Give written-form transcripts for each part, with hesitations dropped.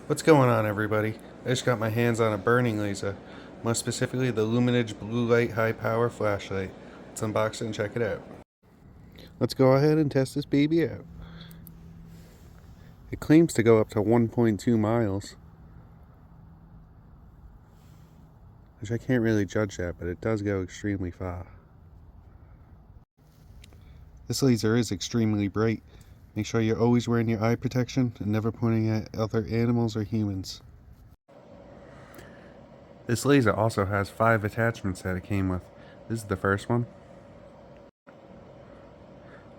What's going on, everybody? I just got my hands on a burning laser, more specifically the LUMAGEN blue light high power flashlight. Let's unbox it and check it out. Let's go ahead and test this baby out. It claims to go up to 1.2 miles, which I can't really judge that, but it does go extremely far. This laser is extremely bright. Make sure you're always wearing your eye protection and never pointing at other animals or humans. This laser also has 5 attachments that it came with. This is the first one.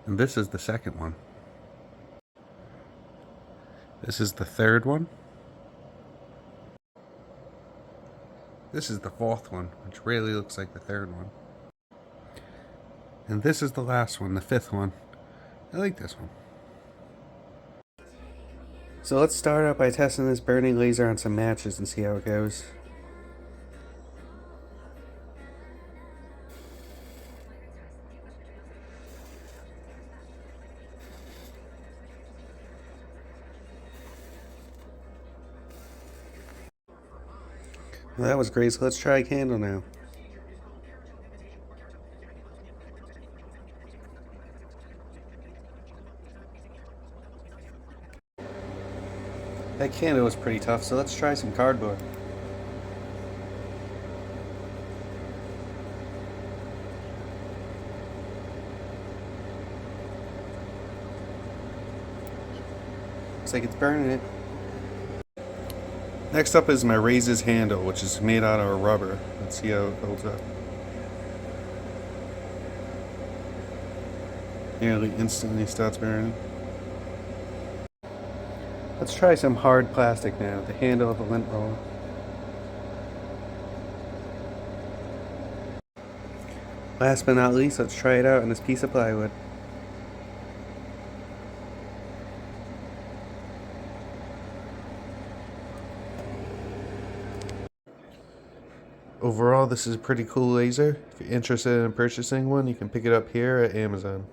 And this is the second one. This is the third one. This is the fourth one, which really looks like the third one. And this is the last one, the fifth one. I like this one. So let's start out by testing this burning laser on some matches and see how it goes. Well, that was great, so let's try a candle now. That candle was pretty tough, so let's try some cardboard. Looks like it's burning it. Next up is my razor's handle, which is made out of rubber. Let's see how it holds up. Nearly instantly starts burning. Let's try some hard plastic now, the handle of a lint roller. Last but not least, let's try it out on this piece of plywood. Overall, this is a pretty cool laser. If you're interested in purchasing one, you can pick it up here at Amazon.